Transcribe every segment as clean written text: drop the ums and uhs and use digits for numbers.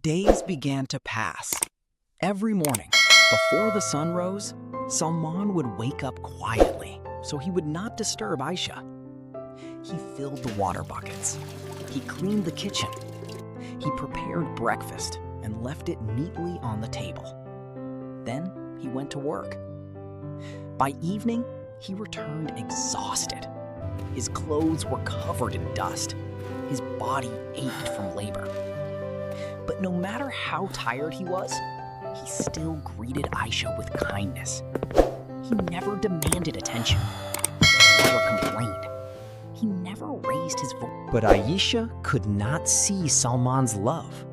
Days began to pass. Every morning, before the sun rose, Salman would wake up quietly so he would not disturb Ayesha. He filled the water buckets. He cleaned the kitchen. He prepared breakfast and left it neatly on the table. Then he went to work. By evening, he returned exhausted. His clothes were covered in dust. His body ached from labor. But no matter how tired he was, he still greeted Ayesha with kindness. He never demanded attention. He never complained. He never raised his voice. But Ayesha could not see Salman's love.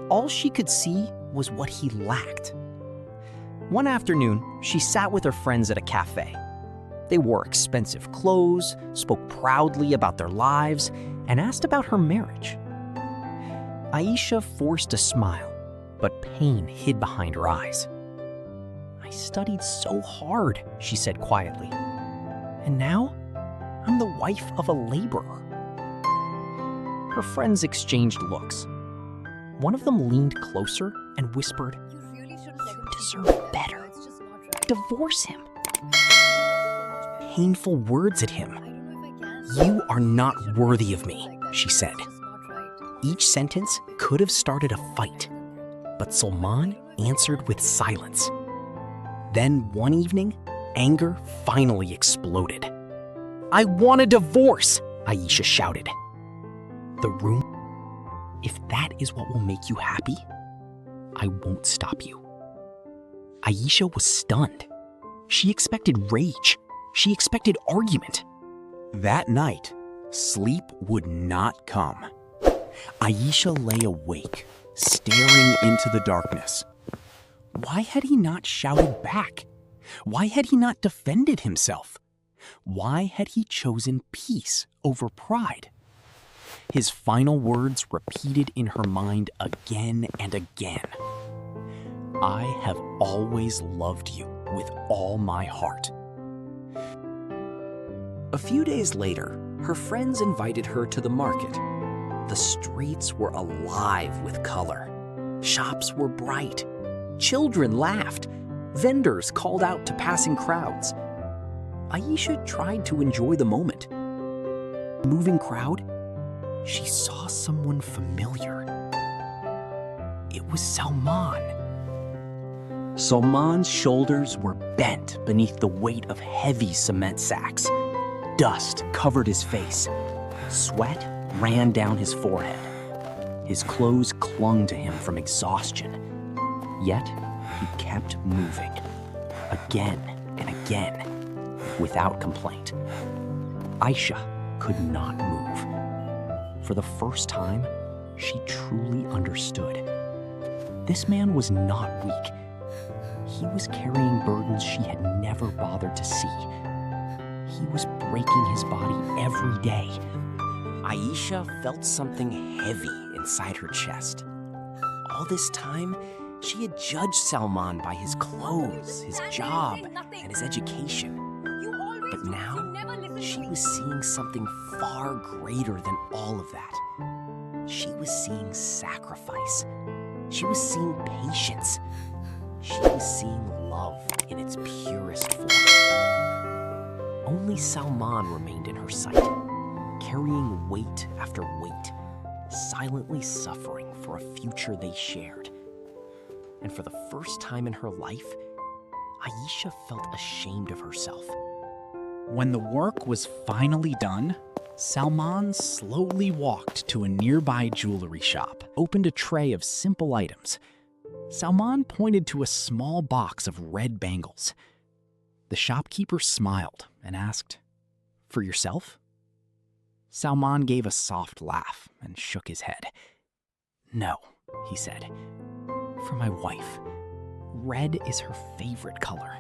All she could see was what he lacked. One afternoon, she sat with her friends at a cafe. They wore expensive clothes, spoke proudly about their lives, and asked about her marriage. Ayesha forced a smile, but pain hid behind her eyes. "I studied so hard," she said quietly. "And now, I'm the wife of a laborer." Her friends exchanged looks. One of them leaned closer and whispered, "You deserve better. Divorce him." Painful words at him. "You are not worthy of me," she said. Each sentence could have started a fight, but Salman answered with silence. Then one evening, anger finally exploded. "I want a divorce!" Ayesha shouted. The room, "If that is what will make you happy, I won't stop you." Ayesha was stunned. She expected rage. She expected argument. That night, sleep would not come. Ayesha lay awake, staring into the darkness. Why had he not shouted back? Why had he not defended himself? Why had he chosen peace over pride? His final words repeated in her mind again and again. "I have always loved you with all my heart." A few days later, her friends invited her to the market. The streets were alive with color. Shops were bright. Children laughed. Vendors called out to passing crowds. Ayesha tried to enjoy the moment. In the moving crowd, she saw someone familiar. It was Salman. Salman's shoulders were bent beneath the weight of heavy cement sacks. Dust covered his face. Sweat ran down his forehead. His clothes clung to him from exhaustion. Yet, he kept moving, again and again, without complaint. Ayesha could not move. For the first time, she truly understood. This man was not weak. He was carrying burdens she had never bothered to see. He was breaking his body every day. Ayesha felt something heavy inside her chest. All this time, she had judged Salman by his clothes, his job, and his education. But now, she was seeing something far greater than all of that. She was seeing sacrifice. She was seeing patience. She was seeing love in its purest form. Only Salman remained in her sight, carrying weight after weight, silently suffering for a future they shared. And for the first time in her life, Ayesha felt ashamed of herself. When the work was finally done, Salman slowly walked to a nearby jewelry shop, opened a tray of simple items. Salman pointed to a small box of red bangles. The shopkeeper smiled and asked, "For yourself?" Salman gave a soft laugh and shook his head. "No," he said, "for my wife. Red is her favorite color."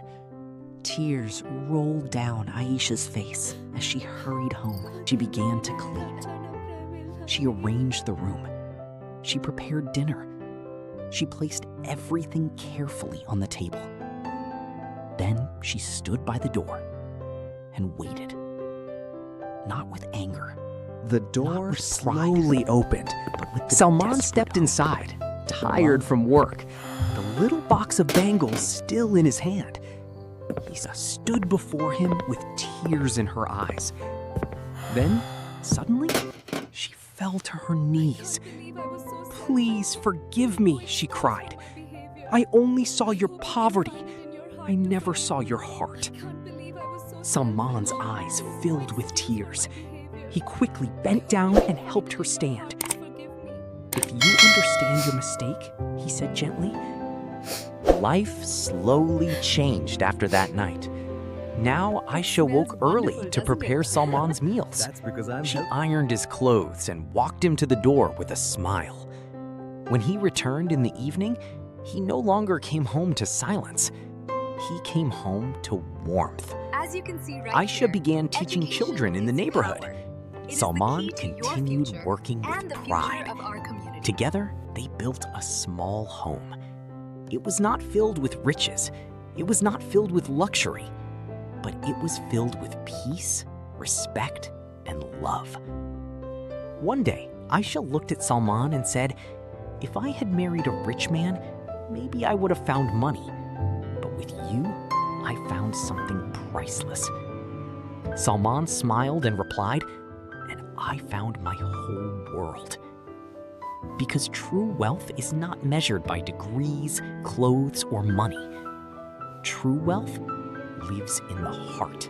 Tears rolled down Ayesha's face as she hurried home. She began to clean. She arranged the room. She prepared dinner. She placed everything carefully on the table. Then she stood by the door and waited. Not with anger. The door slowly opened, but with Salman stepped inside. tired from work, the little box of bangles still in his hand. Ayesha stood before him with tears in her eyes. Then, suddenly, she fell to her knees. "Please forgive me," she cried. "I only saw your poverty. I never saw your heart." Salman's eyes filled with tears. He quickly bent down and helped her stand. "If you understand your mistake," he said gently. Life slowly changed after that night. Now Ayesha woke early to prepare Salman's meals. She ironed his clothes and walked him to the door with a smile. When he returned in the evening, he no longer came home to silence. He came home to warmth. As you can see right Ayesha here, began teaching education children in the is neighborhood. power. It is the Salman key to your continued future working and with the future pride. of our community. Together, they built a small home. It was not filled with riches. It was not filled with luxury. But it was filled with peace, respect, and love. One day, Ayesha looked at Salman and said, "If I had married a rich man, maybe I would have found money. But with you, I found something priceless." Salman smiled and replied, "And I found my whole world." Because true wealth is not measured by degrees, clothes, or money. True wealth lives in the heart.